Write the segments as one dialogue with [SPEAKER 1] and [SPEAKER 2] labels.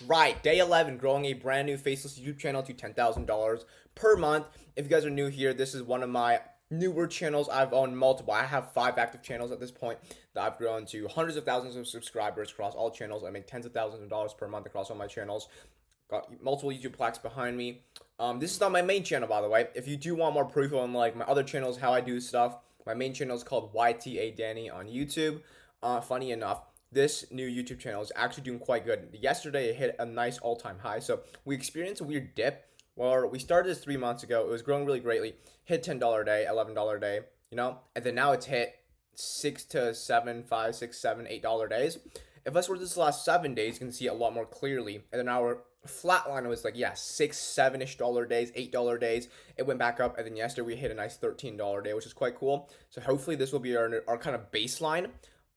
[SPEAKER 1] right, day 11, growing a brand new faceless YouTube channel to $10,000 per month. If you guys are new here, this is one of my newer channels. I've owned multiple. I have 5 active channels at this point that I've grown to hundreds of thousands of subscribers across all channels. I make tens of thousands of dollars per month across all my channels. Got multiple YouTube plaques behind me. This is not my main channel, by the way. If you do want more proof on like my other channels, how I do stuff, my main channel is called YTA Danny on YouTube. Funny enough, this new YouTube channel is actually doing quite good. Yesterday, it hit a nice all-time high. So we experienced a weird dip where we started this 3 months ago. It was growing really greatly. Hit $10 a day, $11 a day, you know? And then now it's hit 6 to 7, 5, 6, 7, $8 days. If I sort this last 7 days, you can see it a lot more clearly. And then our flat line was like, yeah, 6, 7-ish dollar days, $8 days. It went back up. And then yesterday we hit a nice $13 day, which is quite cool. So hopefully this will be our kind of baseline.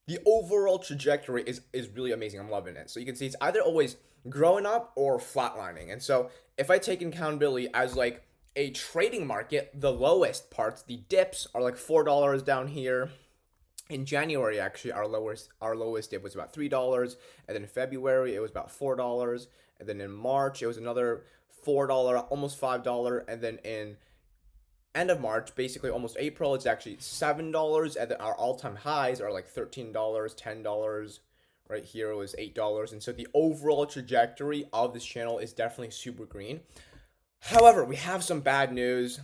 [SPEAKER 1] The overall trajectory is really amazing. I'm loving it. So you can see it's either always growing up or flatlining. And so if I take accountability as like a trading market, the lowest parts, the dips are like $4 down here. In January, actually, our lowest dip was about $3, and then in February it was about $4, and then in March it was another $4, almost $5, and then in end of March, basically almost April, it's actually $7, and then our all-time highs are like $13, $10. Right here it was $8, and so the overall trajectory of this channel is definitely super green. However, we have some bad news.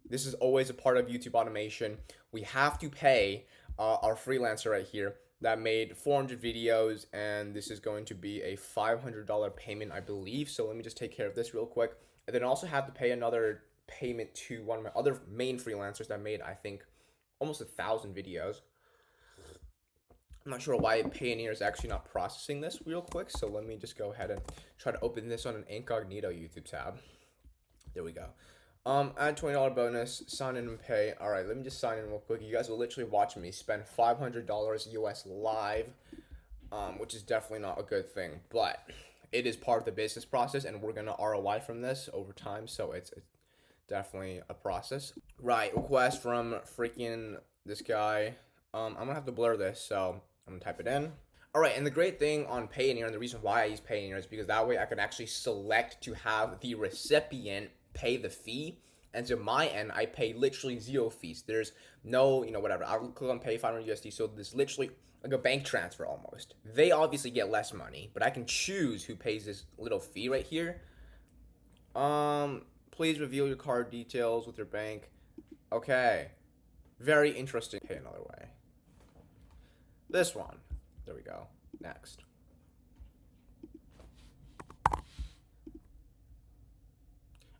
[SPEAKER 1] This is always a part of YouTube automation. We have to pay our freelancer right here that made 400 videos, and this is going to be a $500 payment, I believe. So let me just take care of this real quick, and then also have to pay another payment to one of my other main freelancers that made, I think, almost 1,000 videos. I'm not sure why Payoneer is actually not processing this real quick, so let me just go ahead and try to open this on an incognito YouTube tab. There we go. Add $20 bonus, sign in and pay. All right, let me just sign in real quick. You guys will literally watch me spend $500 US live, which is definitely not a good thing, but it is part of the business process, and we're gonna ROI from this over time, so it's definitely a process. Right, request from freaking this guy. I'm gonna have to blur this, so I'm gonna type it in. All right, and the great thing on Payoneer, and the reason why I use Payoneer is because that way I can actually select to have the recipient pay the fee, and to my end I pay literally 0 fees. There's no, whatever, I'll click on pay 500 USD, so this literally like a bank transfer almost. They obviously get less money, but I can choose who pays this little fee right here. Please reveal your card details with your bank. Okay, very interesting. Pay another way. This one, there we go. Next.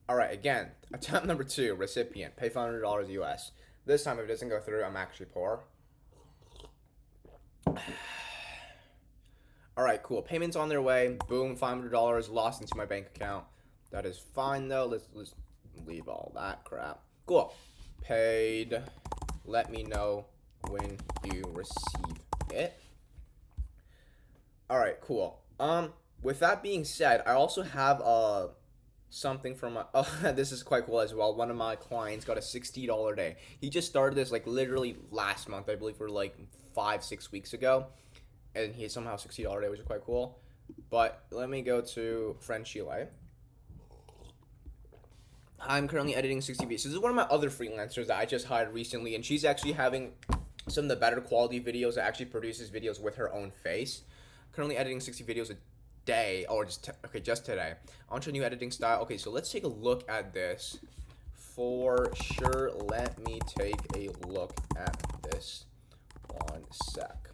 [SPEAKER 1] All right, again, attempt number 2, recipient, pay $500 US. This time, if it doesn't go through, I'm actually poor. All right, cool. Payments on their way. Boom, $500 lost into my bank account. That is fine, though. Let's leave all that crap. Cool. Paid. Let me know when you receive it. All right, cool. With that being said, I also have something from this is quite cool as well. One of my clients got a $60 day. He just started this like literally last month, I believe, or like 5-6 weeks ago, and he somehow $60 day, which is quite cool. But let me go to friend Chile. I'm currently editing 60 videos. So this is one of my other freelancers that I just hired recently, and she's actually having some of the better quality videos that actually produces videos with her own face. Currently editing 60 videos a day, or just today. Onto a new editing style. Okay, so let's take a look at this for sure. Let me take a look at this. One sec.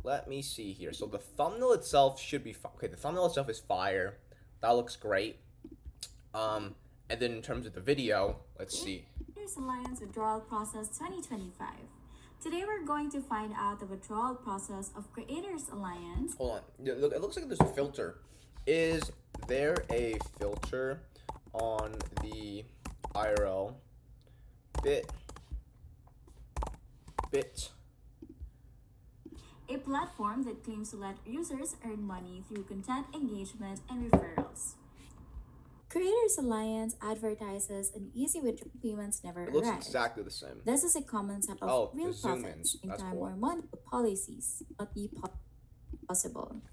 [SPEAKER 1] Let me see here. So the thumbnail itself should be okay. The thumbnail itself is fire. That looks great. And then in terms of the video, let's see.
[SPEAKER 2] Creators Alliance Withdrawal Process 2025. Today we're going to find out the withdrawal process of Creators Alliance.
[SPEAKER 1] Hold on. Look, it looks like there's a filter. Is there a filter on the IRL bit?
[SPEAKER 2] A platform that claims to let users earn money through content engagement and referrals. Creators Alliance advertises an easy withdrawal payments never
[SPEAKER 1] It looks
[SPEAKER 2] arrive.
[SPEAKER 1] exactly the same.
[SPEAKER 2] This is a concept of real
[SPEAKER 1] the zoom
[SPEAKER 2] profits
[SPEAKER 1] ins.
[SPEAKER 2] in
[SPEAKER 1] That's
[SPEAKER 2] time
[SPEAKER 1] cool.
[SPEAKER 2] where money policies not be possible.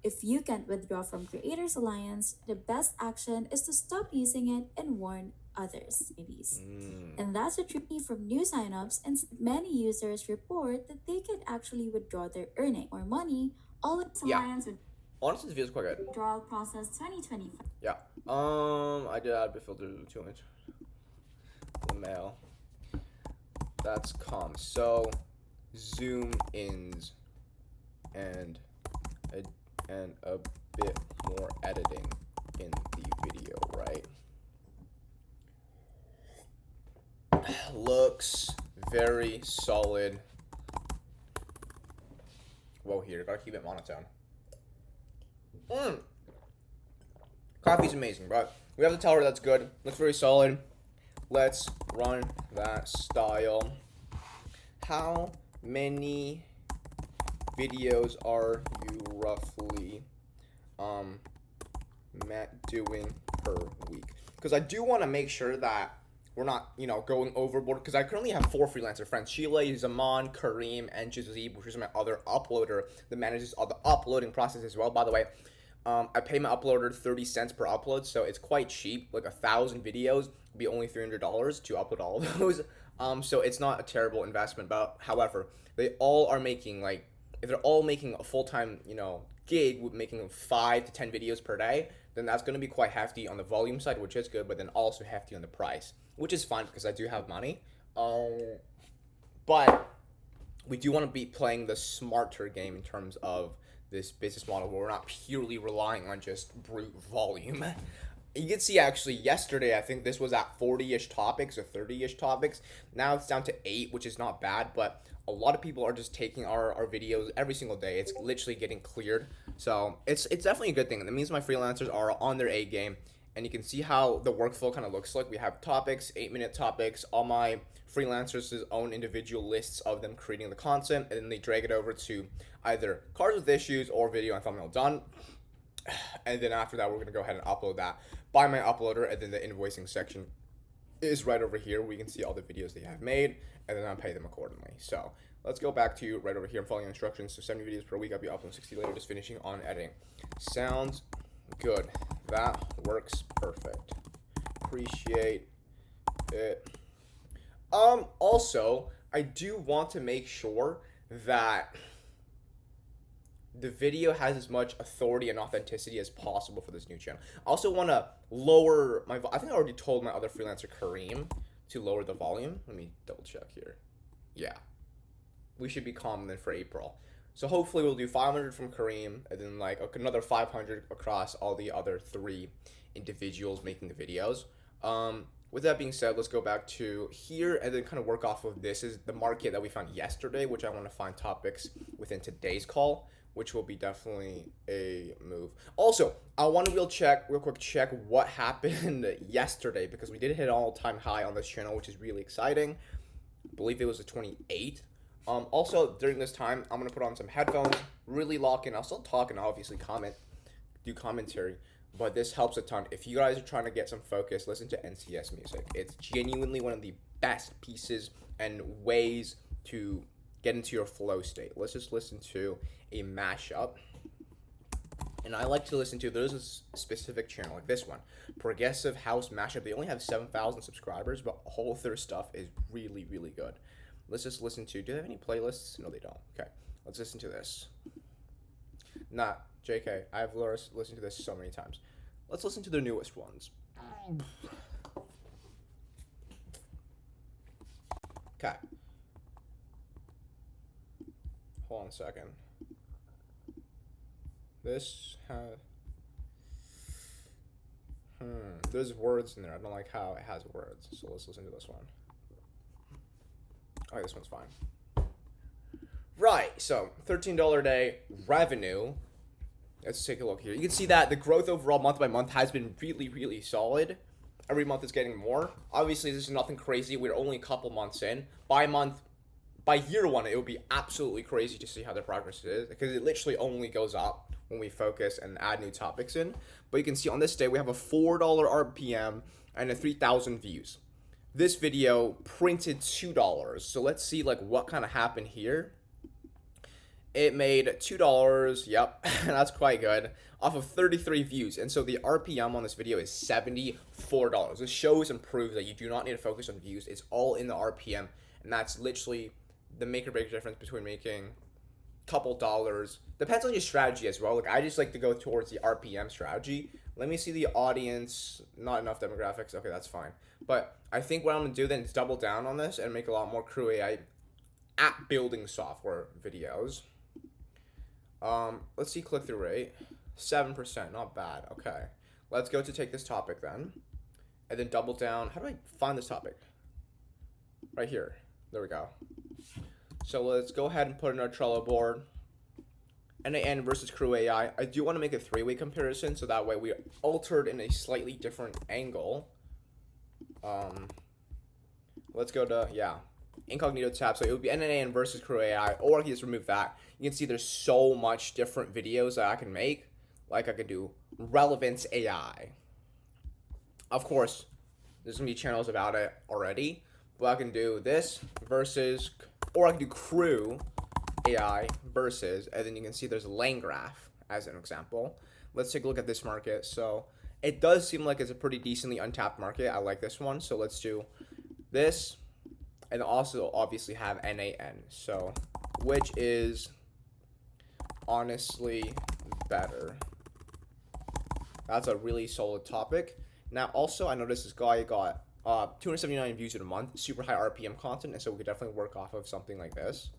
[SPEAKER 2] If you can't withdraw from Creators Alliance, the best action is to stop using it and warn others. And that's a tricky from new signups, and many users report that they can actually withdraw their earning or money all in
[SPEAKER 1] Yeah.
[SPEAKER 2] Alliance
[SPEAKER 1] Honestly, this feels quite good.
[SPEAKER 2] withdrawal process 2025.
[SPEAKER 1] Yeah. I did add the filter to it. The mail. That's calm. So, zoom ins and a bit more editing in the video, right? Looks very solid. Whoa, here, gotta keep it monotone. Coffee's amazing, but we have to tell her that's good. Looks very solid. Let's run that style. How many videos are you roughly doing per week? Because I do want to make sure that we're not, going overboard. Because I currently have 4 freelancer friends: Sheila, Zaman, Kareem, and Jazib, which is my other uploader that manages all the uploading process as well. By the way, I pay my uploader 30 cents per upload, so it's quite cheap. Like 1,000 videos would be only $300 to upload all of those. So it's not a terrible investment. But however, they all are making if they're all making a full-time, gig with making 5 to 10 videos per day, then that's going to be quite hefty on the volume side, which is good, but then also hefty on the price, which is fine because I do have money. But we do want to be playing the smarter game in terms of this business model where we're not purely relying on just brute volume. You can see actually yesterday, I think this was at 40-ish topics or 30-ish topics. Now it's down to 8, which is not bad, but a lot of people are just taking our videos every single day. It's literally getting cleared. So it's definitely a good thing. That means my freelancers are on their A game. And you can see how the workflow kind of looks like. We have topics, 8-minute topics, all my freelancers' own individual lists of them creating the content, and then they drag it over to either cards with issues or video and thumbnail done. And then after that, we're going to go ahead and upload that by my uploader, and then the invoicing section is right over here. We can see all the videos they have made, and then I'll pay them accordingly. So let's go back to right over here. I'm following instructions. So 70 videos per week. I'll be uploading 60 later, just finishing on editing. Sounds good. That works perfect. Appreciate it. Also, I do want to make sure that the video has as much authority and authenticity as possible for this new channel. I also want to lower my I think I already told my other freelancer Kareem to lower the volume. Let me double check here. Yeah. We should be calm then for April. So hopefully we'll do 500 from Kareem, and then another 500 across all the other 3 individuals making the videos. With that being said, let's go back to here and then kind of work off of this is the market that we found yesterday, which I want to find topics within today's call, which will be definitely a move. Also, I want to real quick check what happened yesterday, because we did hit an all-time high on this channel, which is really exciting. I believe it was the 28th. Also, during this time, I'm going to put on some headphones, really lock in. I'll still talk and obviously do commentary, but this helps a ton. If you guys are trying to get some focus, listen to NCS music. It's genuinely one of the best pieces and ways to get into your flow state. Let's just listen to a mashup. And I like to listen to, there's a specific channel like this one, Progressive House Mashup. They only have 7,000 subscribers, but all of their stuff is really, really good. Let's just listen to, do they have any playlists? No, they don't. Okay, let's listen to this. Nah, JK, I've listened to this so many times. Let's listen to their newest ones. Okay. Hold on a second. This has... There's words in there. I don't like how it has words. So let's listen to this one. Alright, this one's fine. Right, so $13 a day revenue. Let's take a look here. You can see that the growth overall month by month has been really, really solid. Every month is getting more. Obviously, this is nothing crazy. We're only a couple months in. By year 1, it would be absolutely crazy to see how the progress is, because it literally only goes up when we focus and add new topics in. But you can see on this day, we have a $4 RPM and a 3,000 views. This video printed $2. So let's see what kind of happened here. It made $2. Yep, that's quite good. Off of 33 views. And so the RPM on this video is $74. This shows and proves that you do not need to focus on views. It's all in the RPM. And that's literally the make or break difference between making a couple dollars. Depends on your strategy as well. Like, I just like to go towards the RPM strategy. Let me see the audience. Not enough demographics. Okay, that's fine. But I think what I'm going to do then is double down on this and make a lot more crew AI app building software videos. Let's see click-through rate. 7%, not bad. Okay. Let's go to take this topic then. And then double down. How do I find this topic? Right here. There we go. So let's go ahead and put in our Trello board. NAN versus crew AI. I do want to make a three-way comparison, so that way we altered in a slightly different angle. Let's go to, incognito tab. So it would be NAN versus crew AI, or I can just remove that. You can see there's so much different videos that I can make. Like I could do relevance AI. Of course, there's gonna be channels about it already, but I can do this versus, or I can do crew AI versus, and then you can see there's a lane graph as an example. Let's take a look at this market. So it does seem like it's a pretty decently untapped market. I like this one. So let's do this, and also obviously have NAN. So which is honestly better? That's a really solid topic. Now also I noticed this guy got 279 views in a month, super high RPM content, and so we could definitely work off of something like this,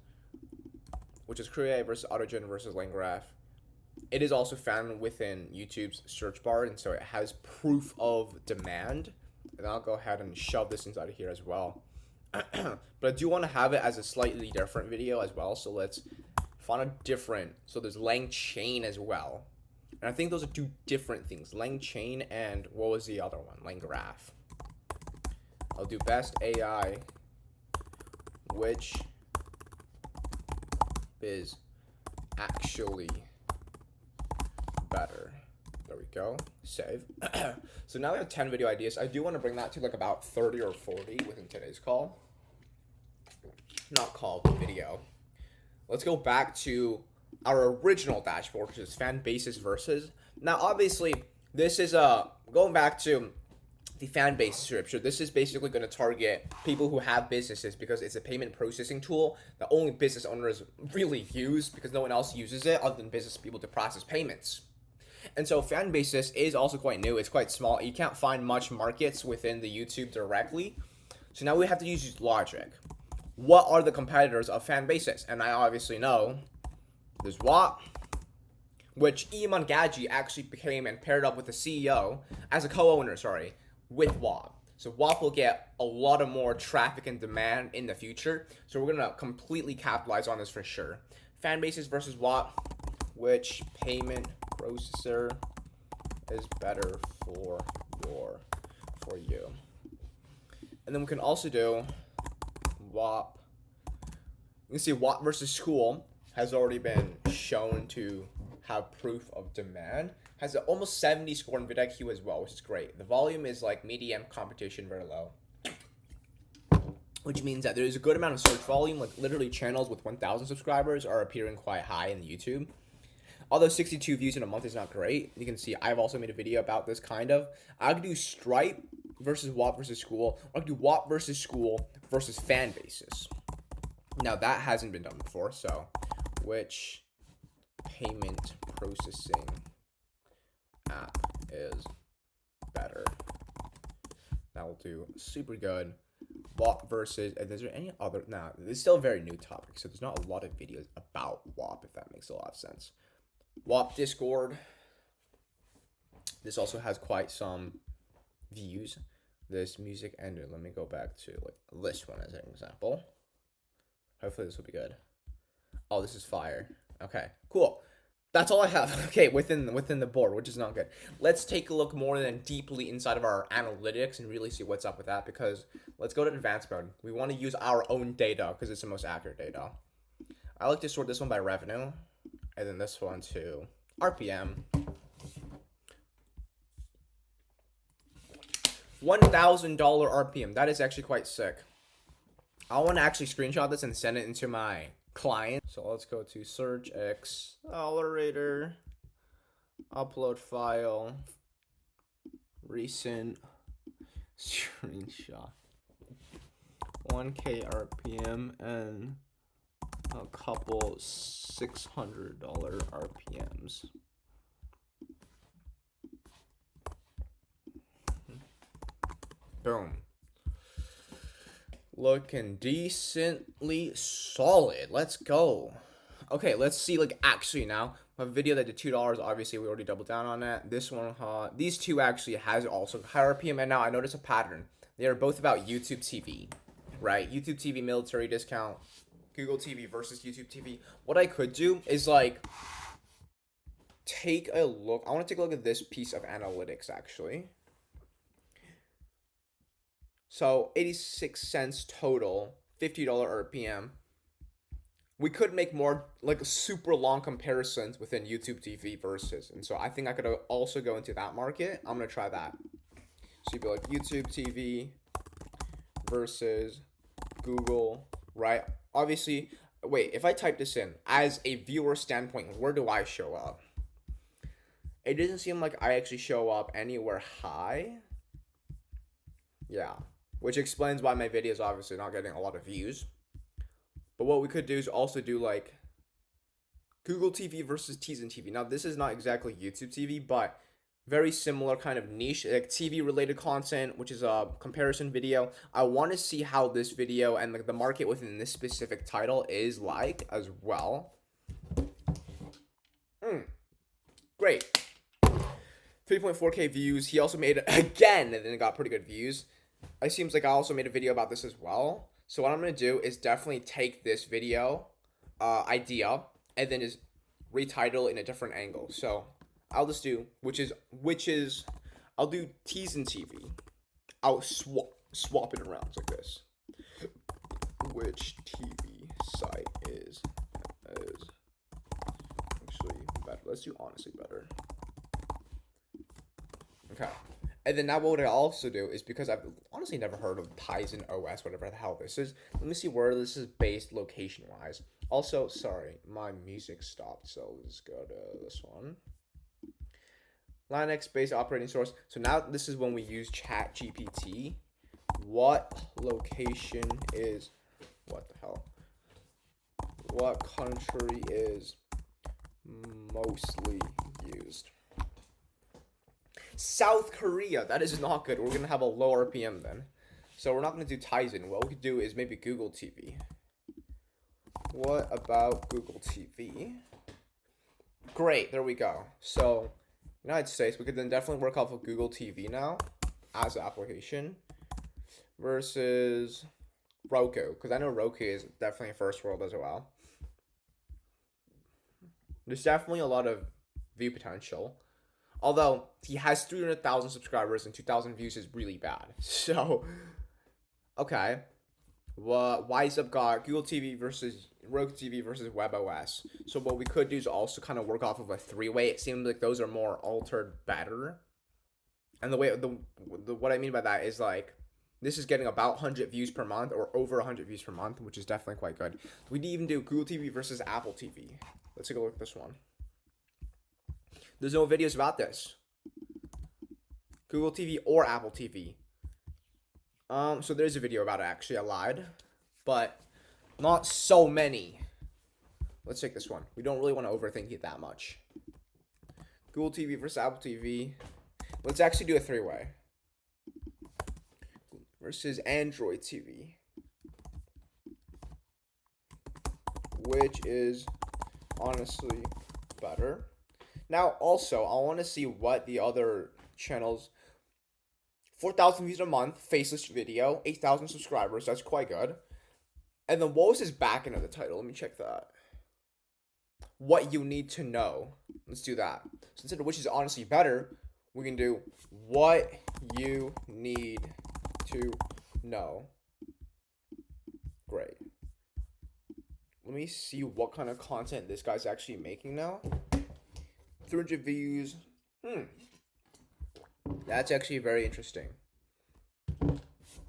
[SPEAKER 1] which is crew AI versus AutoGen versus lane graph. It is also found within YouTube's search bar, and so it has proof of demand. And I'll go ahead and shove this inside of here as well. But I do want to have it as a slightly different video as well. So let's find a different. So there's lang chain as well. And I think those are two different things. Lang chain and what was the other one? Lang graph. I'll do best AI, which is actually better. There we go. Save. So now we have 10 video ideas. I do want to bring that to like about 30 or 40 within today's call. Not call, but video. Let's go back to our original dashboard, which is fan bases versus. Now, obviously, this is going back to the fan base scripture. This is basically going to target people who have businesses because it's a payment processing tool that only business owners really use because no one else uses it other than business people to process payments. And so fan basis is also quite new. It's quite small. You can't find much markets within the YouTube directly. So now we have to use logic. What are the competitors of fan basis? And I obviously know there's WAP, which Iman Gadji actually became and paired up with the CEO as a co-owner, with WAP. So WAP will get a lot of more traffic and demand in the future. So we're going to completely capitalize on this for sure. Fan basis versus WAP, which payment processor is better for you. And then we can also do WAP. You can see WAP versus school has already been shown to have proof of demand. Has an almost 70 score in vidIQ as well, which is great. The volume is like medium, competition very low, which means that there's a good amount of search volume. Like literally channels with 1,000 subscribers are appearing quite high in YouTube. Although 62 views in a month is not great, you can see I've also made a video about this kind of. I could do Stripe versus WAP versus school, or I could do WAP versus school versus fan basis. Now that hasn't been done before, so which payment processing app is better? That will do super good. WAP versus, and is there any other? Nah, this is still a very new topic, so there's not a lot of videos about WAP, if that makes a lot of sense. WAP Discord. This also has quite some views. This music ended. Let me go back to like this one as an example. Hopefully this will be good. Oh, this is fire. Okay, cool. That's all I have. Okay, within the board, which is not good. Let's take a look more than deeply inside of our analytics and really see what's up with that, because let's go to advanced mode. We want to use our own data because it's the most accurate data. I like to sort this one by revenue, and then this one to RPM. $1,000 RPM. That is actually quite sick. I want to actually screenshot this and send it into my client. So let's go to search accelerator, upload file, recent screenshot, 1K RPM and a couple $600 RPMs. Boom. Looking decently solid. Let's go. Okay, let's see, like, actually now. A video that did $2, obviously we already doubled down on that. This one, these two actually has also higher RPM, and now I notice a pattern. They are both about YouTube TV, right? YouTube TV military discount, Google TV versus YouTube TV. What I could do is, like, take a look. I want to take a look at this piece of analytics, actually. So 86 cents total, $50 RPM. We could make more, like, super long comparisons within YouTube TV versus. And so I think I could also go into that market. I'm going to try that. So you'd be like YouTube TV versus Google, right? Obviously, wait, if I type this in, as a viewer standpoint, where do I show up? It doesn't seem like I actually show up anywhere high. Yeah, which explains why my video is obviously not getting a lot of views. But what we could do is also do, like, Google TV versus Tizen TV. Now, this is not exactly YouTube TV, but very similar kind of niche, like TV related content, which is a comparison video. I want to see how this video and, like, the market within this specific title is like as well. Great. 3.4K views. He also made it again, and then it got pretty good views. It seems like I also made a video about this as well. So what I'm going to do is definitely take this video idea and then just retitle it in a different angle. So I'll just do, I'll do Tizen TV. I'll swap it around like this. Which TV site is actually better? Let's do honestly better. Okay. And then now what I also do is, because I've honestly never heard of Tizen OS, whatever the hell this is. Let me see where this is based location-wise. Also, sorry, my music stopped, so let's go to this one. Linux-based operating source. So now this is when we use ChatGPT. What location is, what the hell? What country is mostly used? South Korea. That is not good. We're going to have a low RPM then. So we're not going to do Tizen. What we could do is maybe Google TV. What about Google TV? Great. There we go. So United States, we could then definitely work off of Google TV now as an application versus Roku, because I know Roku is definitely first world as well. There's definitely a lot of view potential. Although he has 300,000 subscribers and 2,000 views is really bad. So, okay. Wise Up got Google TV versus Roku TV versus WebOS. So what we could do is also kind of work off of a three-way. It seems like those are more altered better. And what I mean by that is, like, this is getting about 100 views per month or over 100 views per month, which is definitely quite good. We'd even do Google TV versus Apple TV. Let's take a look at this one. There's no videos about this. Google TV or Apple TV. So there's a video about it, actually. I lied. But not so many. Let's take this one. We don't really want to overthink it that much. Google TV versus Apple TV. Let's actually do a three-way. Versus Android TV. Which is honestly better. Now, also, I want to see what the other channels... 4,000 views a month, faceless video, 8,000 subscribers, that's quite good. And then what was his back end of the title? Let me check that. What you need to know. Let's do that. So instead of which is honestly better, we can do what you need to know. Great. Let me see what kind of content this guy's actually making now. 300 views. That's actually very interesting.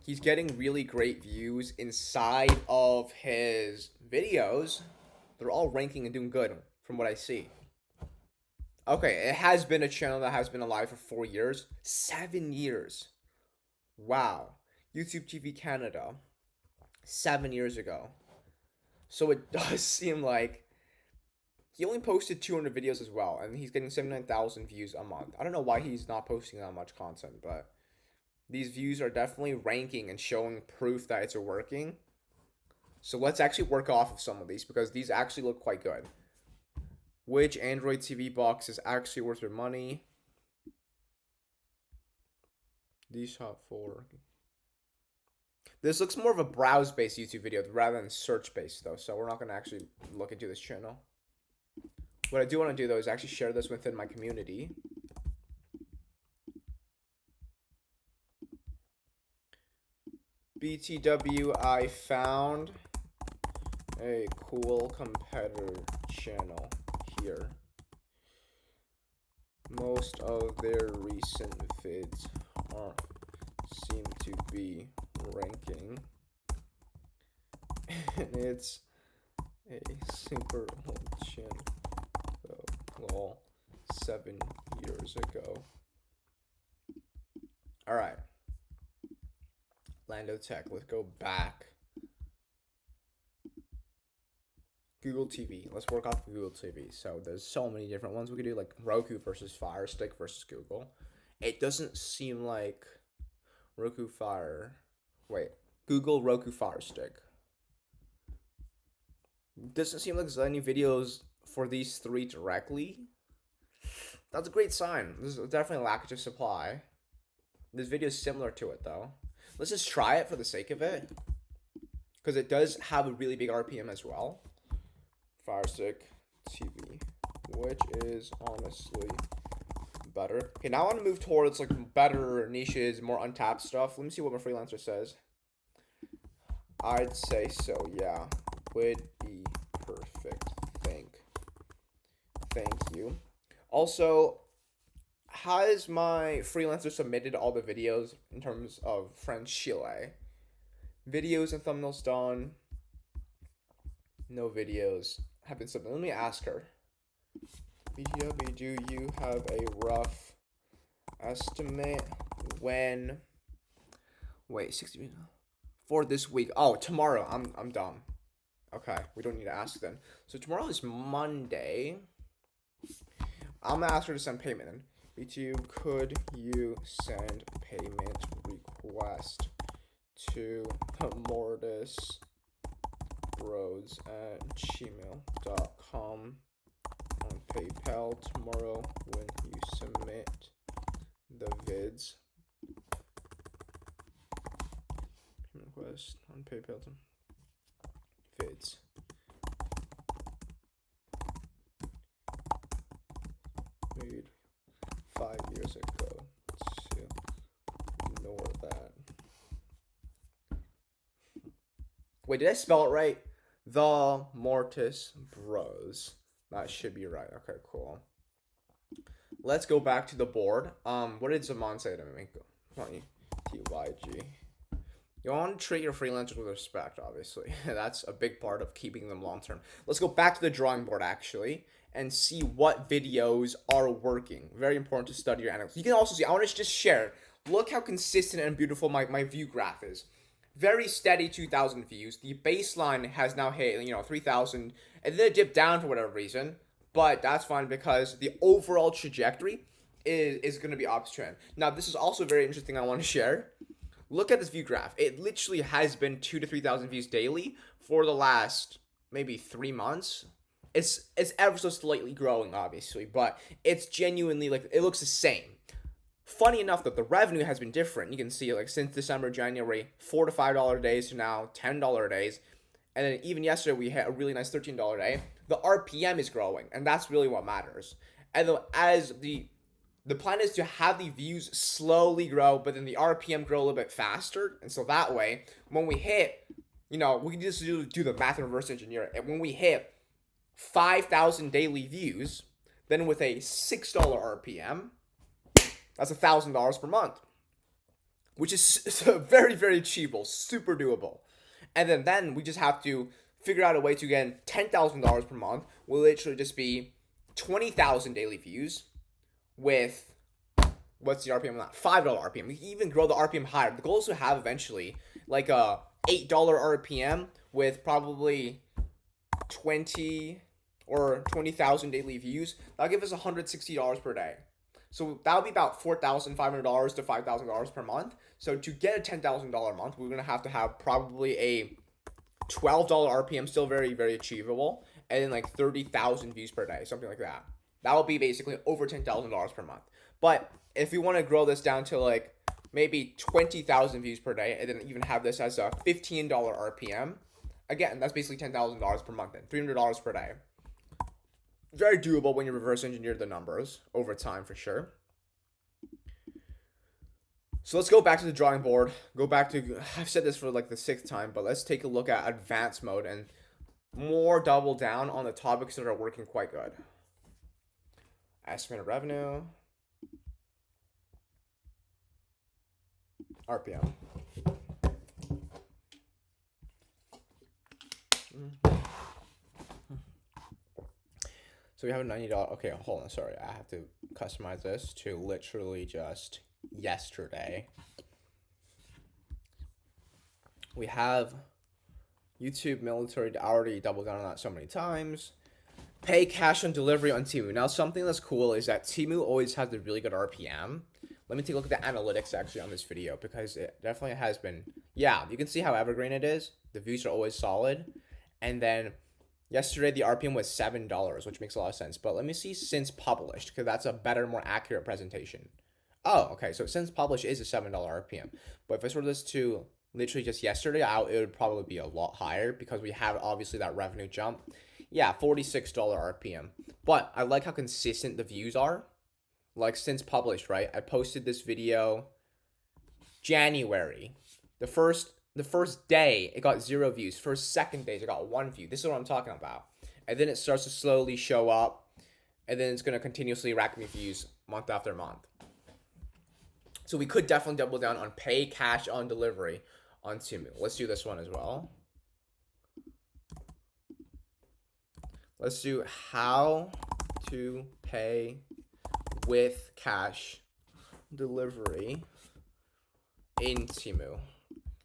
[SPEAKER 1] He's getting really great views inside of his videos. They're all ranking and doing good from what I see. Okay, it has been a channel that has been alive for 4 years. 7 years. Wow. YouTube TV Canada. 7 years ago. So it does seem like he only posted 200 videos as well, and he's getting 79,000 views a month. I don't know why he's not posting that much content, but these views are definitely ranking and showing proof that it's working. So let's actually work off of some of these because these actually look quite good. Which Android TV box is actually worth your money? These top 4. This looks more of a browse-based YouTube video rather than search-based though, so we're not going to actually look into this channel. What I do want to do though is actually share this within my community. BTW, I found a cool competitor channel here. Most of their recent vids seem to be ranking. And it's a super old channel. Lol, 7 years ago. Alright. Lando Tech, let's go back. Google TV. Let's work off Google TV. So there's so many different ones we could do, like Roku versus Fire Stick versus Google. It doesn't seem like Google Roku Fire Stick. Doesn't seem like there's any videos for these 3 directly. That's a great sign. There's definitely a lack of supply. This video is similar to it though. Let's just try it for the sake of it, because it does have a really big RPM as well. Fire Stick TV, which is honestly better. Okay, now I want to move towards like better niches, more untapped stuff. Let me see what my Freelancer says. I'd say so, yeah. Would be perfect. Thank you. Also, has my Freelancer submitted all the videos in terms of French Chile? Videos and thumbnails done. No videos have been submitted. Let me ask her. BTW, do you have a rough estimate when? Wait, 60 minutes for this week. Oh, tomorrow. I'm dumb. Okay, we don't need to ask then. So tomorrow is Monday. I'm gonna ask her to send payment then. BTU, could you send payment request to mortisbros@gmail.com on PayPal tomorrow when you submit the vids? Payment request on PayPal to vids. Made 5 years ago to ignore that. Wait, did I spell it right? The Mortis Bros. That should be right. Okay, cool. Let's go back to the board. What did Zaman say to me? TYG. You want to treat your freelancers with respect, obviously. That's a big part of keeping them long term. Let's go back to the drawing board, actually, and see what videos are working. Very important to study your analytics. You can also see, I want to just share. Look how consistent and beautiful my view graph is. Very steady 2,000 views. The baseline has now hit, 3,000, and then it dipped down for whatever reason. But that's fine because the overall trajectory is going to be uptrend. Now, this is also very interesting I want to share. Look at this view graph. It literally has been 2,000 to 3,000 views daily for the last maybe 3 months. It's ever so slightly growing, obviously, but it's genuinely like it looks the same. Funny enough that the revenue has been different. You can see like since December, January, $4 to $5 days to now $10 days, and then even yesterday we hit a really nice $13 day. The RPM is growing, and that's really what matters. And then as the plan is to have the views slowly grow, but then the RPM grow a little bit faster. And so that way, when we hit, we can just do the math and reverse engineer it. And when we hit 5,000 daily views, then with a $6 RPM, that's $1,000 per month, which is very, very achievable, super doable. And then we just have to figure out a way to get $10,000 per month will literally just be 20,000 daily views with, what's the RPM on that? $5 RPM. We can even grow the RPM higher. The goal is to have eventually like a $8 RPM with probably 20 or 20,000 daily views. That'll give us $160 per day. So that'll be about $4,500 to $5,000 per month. So to get a $10,000 a month, we're gonna have to have probably a $12 RPM, still very, very achievable, and then like 30,000 views per day, something like that. That will be basically over $10,000 per month. But if we want to grow this down to like maybe 20,000 views per day, and then even have this as a $15 RPM, again, that's basically $10,000 per month and $300 per day. Very doable when you reverse engineer the numbers over time for sure. So let's go back to the drawing board. Go back to, I've said this for like the 6th time, but let's take a look at advanced mode and more double down on the topics that are working quite good. Estimated revenue, RPM. So we have a $90. Okay, hold on. Sorry, I have to customize this to literally just yesterday. We have YouTube military already doubled down on that so many times. Pay cash on delivery on Temu. Now, something that's cool is that Temu always has a really good RPM. Let me take a look at the analytics actually on this video, because it definitely has been. Yeah, you can see how evergreen it is. The views are always solid. And then yesterday the RPM was $7, which makes a lot of sense. But let me see since published, because that's a better, more accurate presentation. Oh, okay. So since published is a $7 RPM. But if I sort this to literally just yesterday, it would probably be a lot higher, because we have obviously that revenue jump. Yeah, $46 RPM. But I like how consistent the views are. Like since published, right? I posted this video January. The first day it got 0 views. First, second days it got 1 view. This is what I'm talking about. And then it starts to slowly show up, and then it's gonna continuously rack me views month after month. So we could definitely double down on pay cash on delivery on Temu. Let's do this one as well. Let's do how to pay with cash delivery in Temu.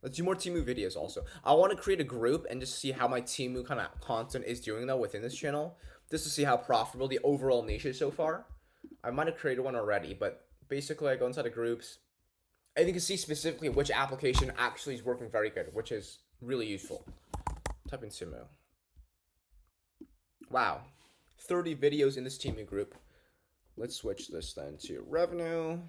[SPEAKER 1] Let's do more Temu videos also. I want to create a group and just see how my Temu kind of content is doing though within this channel, just to see how profitable the overall niche is so far. I might have created one already, but basically I go inside of groups and you can see specifically which application actually is working very good, which is really useful. Type in Temu. Wow, 30 videos in this Temu group. Let's switch this then to revenue,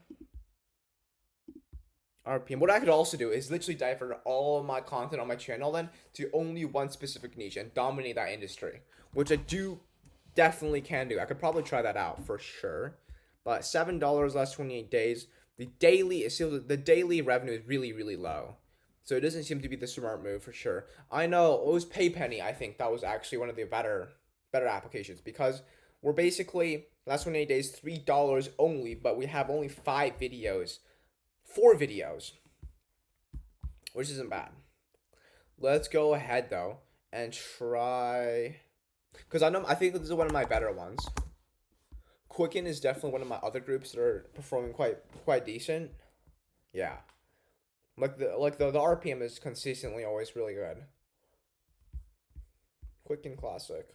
[SPEAKER 1] RPM. What I could also do is literally divert all of my content on my channel then to only one specific niche and dominate that industry, which I definitely can do. I could probably try that out for sure. But $7 last 28 days. The daily revenue is really, really low. So it doesn't seem to be the smart move for sure. I know it was PayPenny. I think that was actually one of the better applications, because we're basically last 28 days $3 only, but we have only 4 videos, which isn't bad. Let's go ahead though and try, because I think this is one of my better ones. Quicken is definitely one of my other groups that are performing quite decent. Yeah, like the RPM is consistently always really good. Quicken Classic.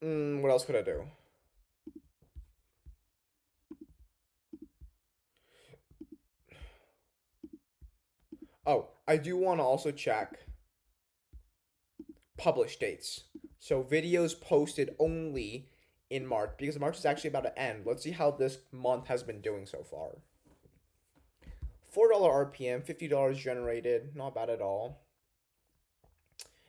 [SPEAKER 1] What else could I do? Oh, I do want to also check publish dates. So videos posted only in March, because March is actually about to end. Let's see how this month has been doing so far. $4 RPM, $50 generated, not bad at all.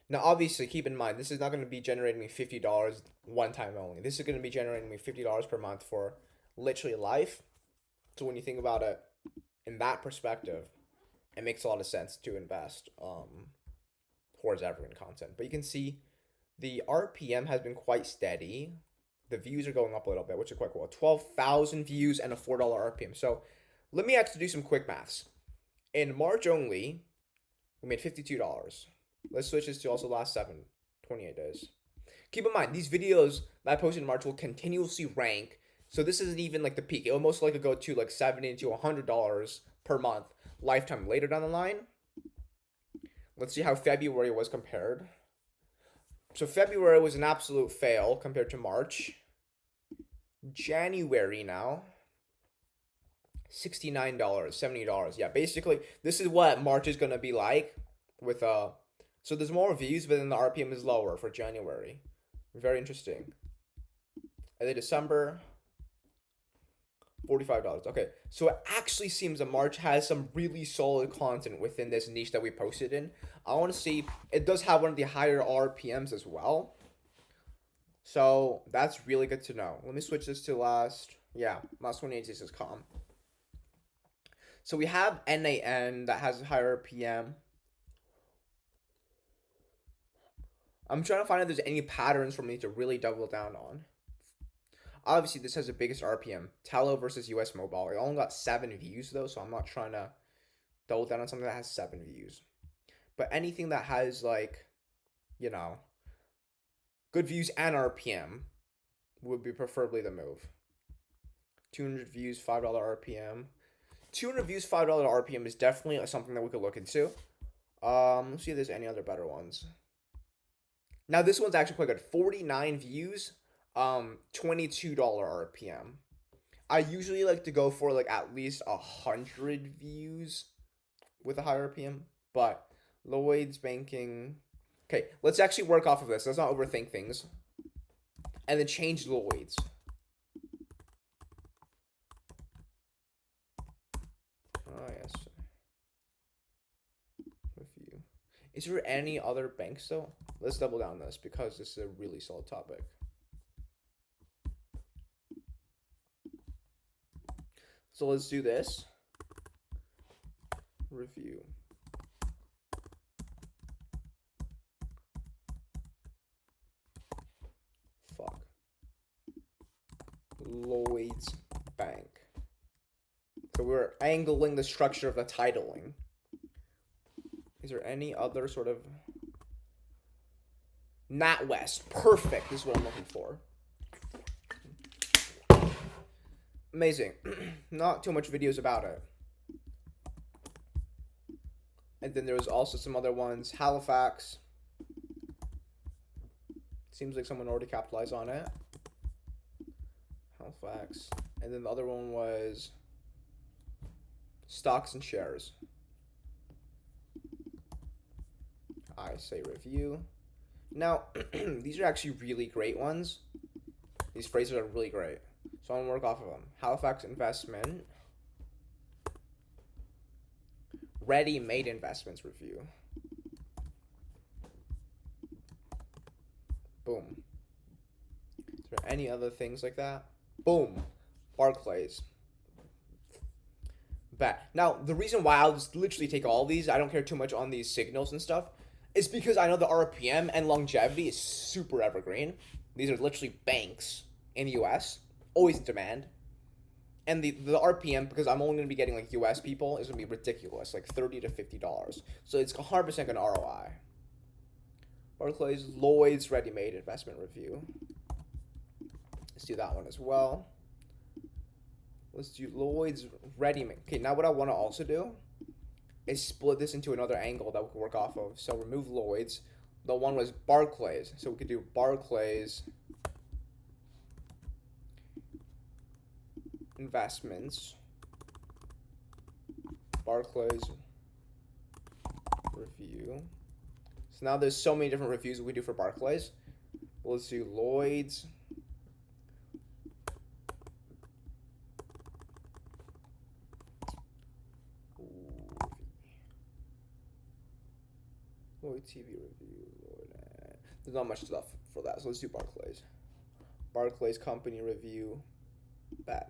[SPEAKER 1] Now, obviously, keep in mind, this is not going to be generating me $50 one time only. This is going to be generating me $50 per month for literally life. So when you think about it in that perspective, it makes a lot of sense to invest towards evergreen content. But you can see the RPM has been quite steady. The views are going up a little bit, which is quite cool. 12,000 views and a $4 RPM. So let me actually do some quick maths. In March only, we made $52. Let's switch this to also last 28 days. Keep in mind, these videos that I posted in March will continuously rank. So this isn't even like the peak. It will most likely go to like $70 to $100 per month lifetime later down the line. Let's see how February was compared. So February was an absolute fail compared to March. January now, $69, $70. Yeah, basically this is what March is gonna be like with so there's more views, but then the RPM is lower for January. Very interesting. And then December, $45. Okay, so it actually seems that March has some really solid content within this niche that we posted in. I want to see, it does have one of the higher RPMs as well. So that's really good to know. Let me switch this to last 28 days is calm. So we have NAN that has a higher RPM. I'm trying to find if there's any patterns for me to really double down on. Obviously, this has the biggest RPM. Trello versus US Mobile. It only got 7 views though, so I'm not trying to double down on something that has 7 views. But anything that has like, you know, good views and RPM would be preferably the move. 200 views, $5 RPM. 200 views, $5 RPM is definitely something that we could look into. Let's see if there's any other better ones. Now this one's actually quite good. 49 views, $22 RPM. I usually like to go for like at least 100 views with a higher RPM, but Lloyd's Banking. Okay, let's actually work off of this. Let's not overthink things. And then change Lloyd's. Oh yes. Review. Is there any other banks though? Let's double down on this because this is a really solid topic. So let's do this. Review. Fuck. Lloyd's Bank. So we're angling the structure of the titling. Is there any other sort of... NatWest. Perfect. This is what I'm looking for. Amazing. Not too much videos about it. And then there was also some other ones. Halifax. Seems like someone already capitalized on it. Halifax. And then the other one was stocks and shares. I say review. Now, these are actually really great ones. These phrases are really great. So I'm going to work off of them. Halifax investment. Ready-made investments review. Boom. Is there any other things like that? Boom. Barclays. Bet. Now, the reason why I'll just literally take all these, I don't care too much on these signals and stuff, is because I know the RPM and longevity is super evergreen. These are literally banks in the US, always in demand. And the RPM, because I'm only going to be getting like US people, is going to be ridiculous, like $30 to $50. So it's 100% going to ROI. Barclays, Lloyd's ready-made investment review. Let's do that one as well. Let's do Lloyd's ready-made. Okay, now what I want to also do is split this into another angle that we can work off of. So remove Lloyd's. The one was Barclays. So we could do Barclays investments. Barclays review. So now there's so many different reviews we do for Barclays. Let's do Lloyd's. Lloyd TV review. There's not much stuff for that, so let's do Barclays. Barclays company review. Bad.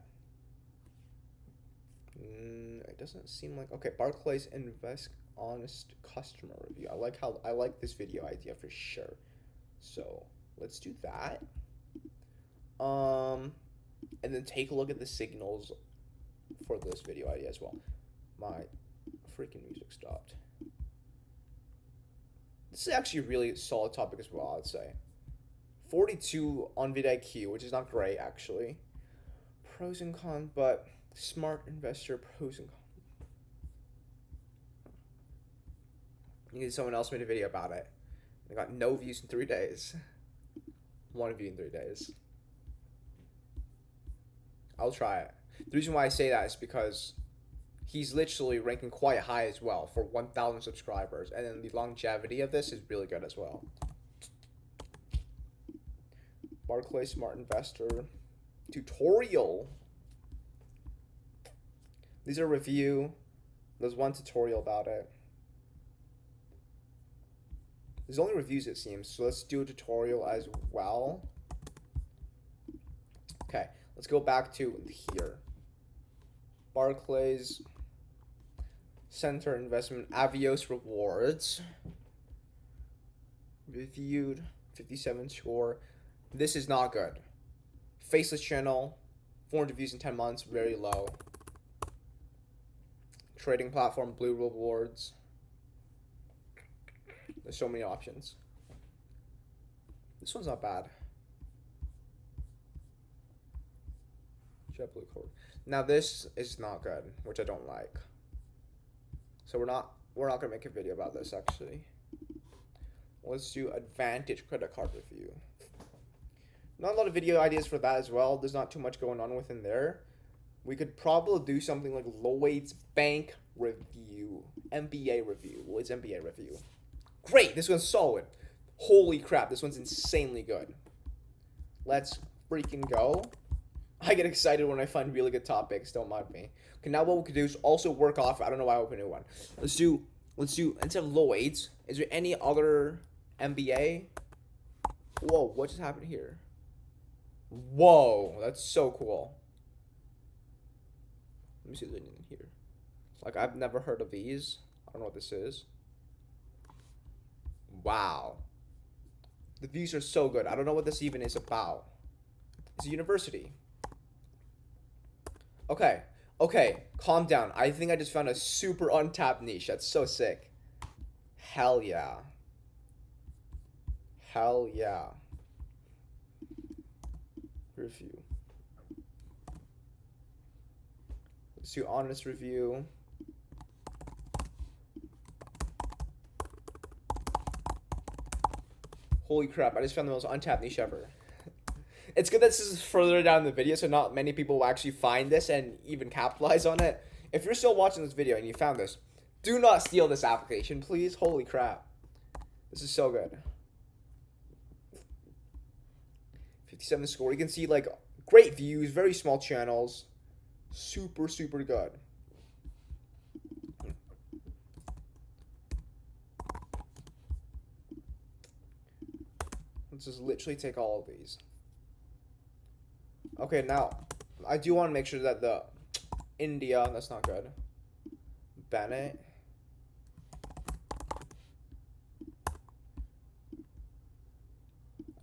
[SPEAKER 1] It doesn't seem like... Okay, Barclays invest honest customer review. I like this video idea for sure. So let's do that. And then take a look at the signals for this video idea as well. Freaking music stopped. This is actually a really solid topic as well, I'd say. 42 on vidIQ, which is not great actually. Pros and cons, but smart investor pros and cons. Someone else made a video about it. I got no views in 3 days. 1 view in 3 days. I'll try it. The reason why I say that is because he's literally ranking quite high as well for 1,000 subscribers. And then the longevity of this is really good as well. Barclays Smart Investor tutorial. These are review. There's one tutorial about it. There's only reviews, it seems, so let's do a tutorial as well. Okay, let's go back to here. Barclays Center Investment Avios Rewards. Reviewed 57 score. This is not good. Faceless channel, 400 views in 10 months, very low. Trading platform, Blue Rewards. There's so many options. This one's not bad. JetBlue Code. Now this is not good, which I don't like. So we're not gonna make a video about this actually. Let's do Advantage credit card review. Not a lot of video ideas for that as well. There's not too much going on within there. We could probably do something like Lloyd's Bank review, MBA review. Lloyd's MBA review. Great, this one's solid. Holy crap, this one's insanely good. Let's freaking go. I get excited when I find really good topics, don't mind me. Okay, now what we could do is also work off, I don't know why I opened a new one. Let's do, instead of Lloyd's, is there any other MBA? Whoa, what just happened here? Whoa, that's so cool. Let me see if there's anything here. Like, I've never heard of these. I don't know what this is. Wow. The views are so good. I don't know what this even is about. It's a university. Okay. Okay. Calm down. I think I just found a super untapped niche. That's so sick. Hell yeah. Hell yeah. Review. Let's do honest review. Holy crap, I just found the most untapped niche ever. It's good that this is further down the video, so not many people will actually find this and even capitalize on it. If you're still watching this video and you found this, do not steal this application, please. Holy crap. This is so good. 57 score. You can see, like, great views, very small channels. Super, super good. Let's just literally take all of these. Okay, now, I do want to make sure that the India, that's not good. Bennett.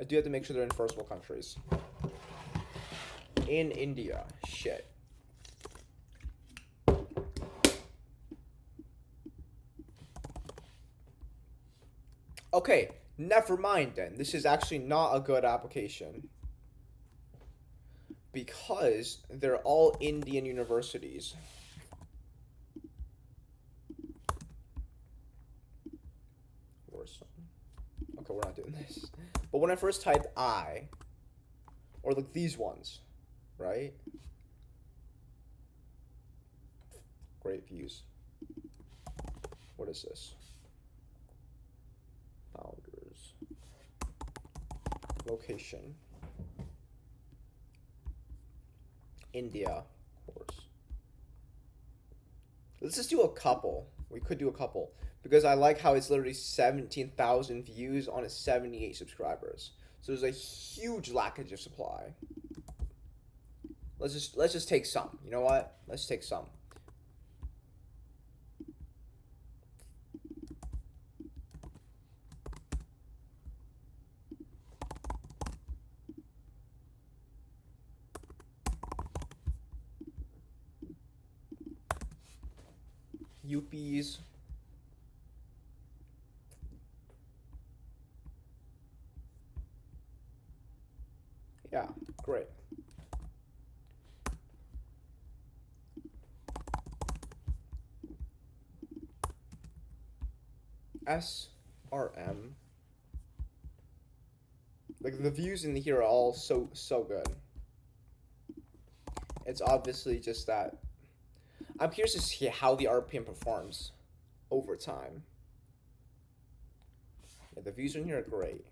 [SPEAKER 1] I do have to make sure they're in first world countries. In India. Shit. Okay, never mind then. This is actually not a good application. Because they're all Indian universities. Okay, we're not doing this. But when I first typed I, or like these ones, right? Great views. What is this? Founders. Location. India, of course. Let's just do a couple. We could do a couple. Because I like how it's literally 17,000 views on a 78 subscribers. So there's a huge lackage of supply. Let's just take some. You know what? Let's take some. Yuppies. Yeah, great. SRM. Like the views in here are all so good. It's obviously just that I'm curious to see how the RPM performs over time. Yeah, the views in here are great.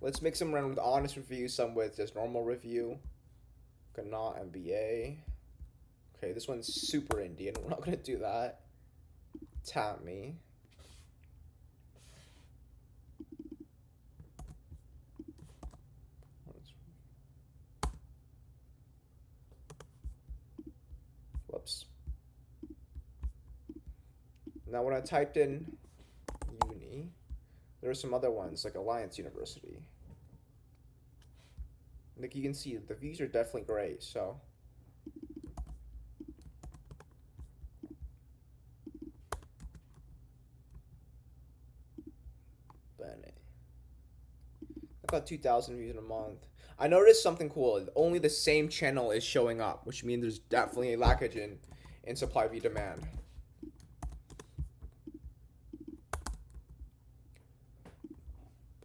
[SPEAKER 1] Let's mix them around with honest review, some with just normal review. Not MBA. Okay, this one's super Indian. We're not gonna do that. Temu. Whoops. Now when I typed in uni, there are some other ones like Alliance University. Like you can see, the views are definitely great. So Bennett. I got 2,000 views in a month. I noticed something cool. Only the same channel is showing up, which means there's definitely a lackage in supply v demand.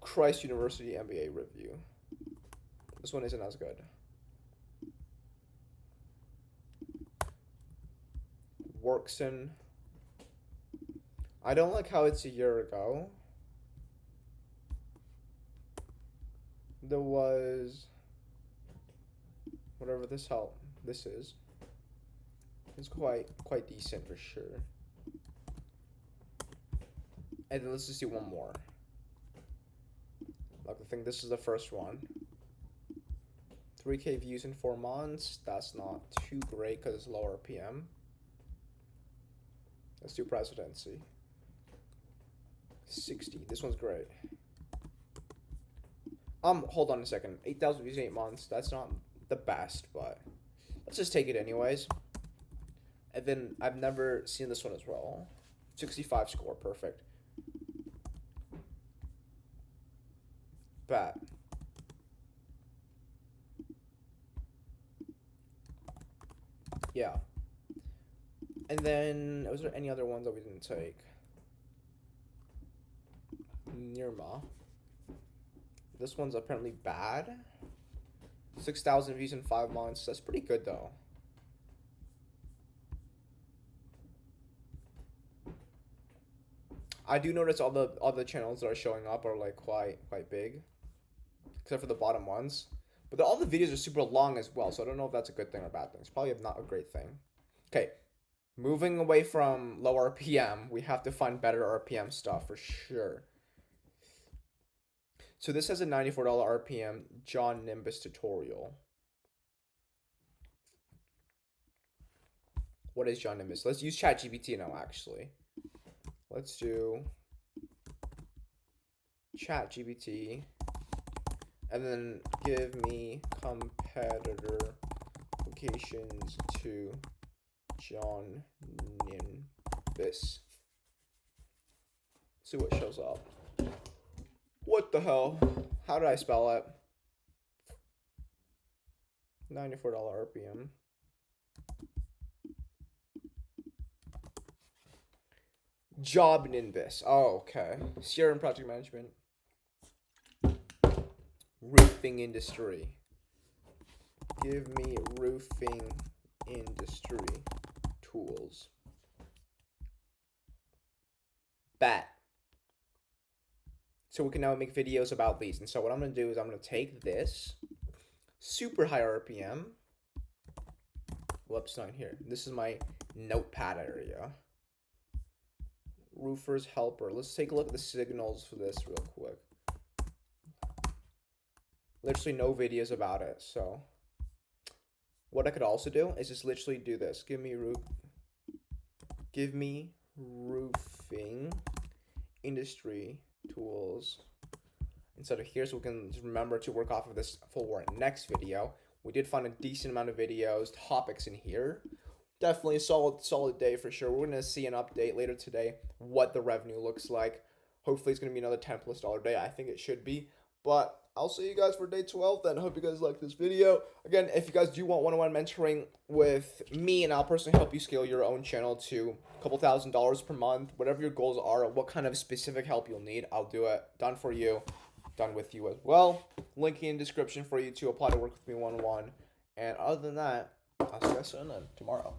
[SPEAKER 1] Christ University MBA review. This one isn't as good. Workson. I don't like how it's a year ago. There was whatever this is. It's quite decent for sure. And then let's just do one more. Like I think this is the first one. 3K views in 4 months. That's not too great because it's lower PM. Let's do presidency. 60. This one's great. Hold on a second. 8,000 views in 8 months. That's not the best, but let's just take it anyways. And then I've never seen this one as well. 65 score, perfect. Bet. Yeah. And then, was there any other ones that we didn't take? Nirma. This one's apparently bad. 6,000 views in 5 months. That's pretty good though. I do notice all the channels that are showing up are like quite big, except for the bottom ones. But all the videos are super long as well, so I don't know if that's a good thing or bad thing. It's probably not a great thing. Okay, moving away from low RPM, we have to find better RPM stuff for sure. So this has a $94 RPM John Nimbus tutorial. What is John Nimbus? Let's use ChatGPT now, actually. Let's do ChatGPT. And then give me competitor applications to John Nimbus. See what shows up. What the hell? How did I spell it? $94 RPM. Job Nimbus. Oh, okay. CRM project management. Roofing industry. Give me roofing industry tools. Bet. So we can now make videos about these. And so what I'm going to do is I'm going to take this super high RPM. Whoops, not here. This is my notepad area. Roofer's helper. Let's take a look at the signals for this real quick. Literally no videos about it. So what I could also do is just literally do this. Give me roofing industry tools instead of here, so we can just remember to work off of this for our next video, We did find a decent amount of videos, topics in here. Definitely a solid day for sure. We're gonna see an update later today what the revenue looks like. Hopefully it's gonna be another $10+ day. I think it should be. But I'll see you guys for day 12 then. Hope you guys like this video. Again, if you guys do want one-on-one mentoring with me, and I'll personally help you scale your own channel to a couple $1,000s per month, whatever your goals are, or what kind of specific help you'll need, I'll do it. Done for you, done with you as well. Link in description for you to apply to work with me one-on-one. And other than that, I'll see you guys soon then tomorrow.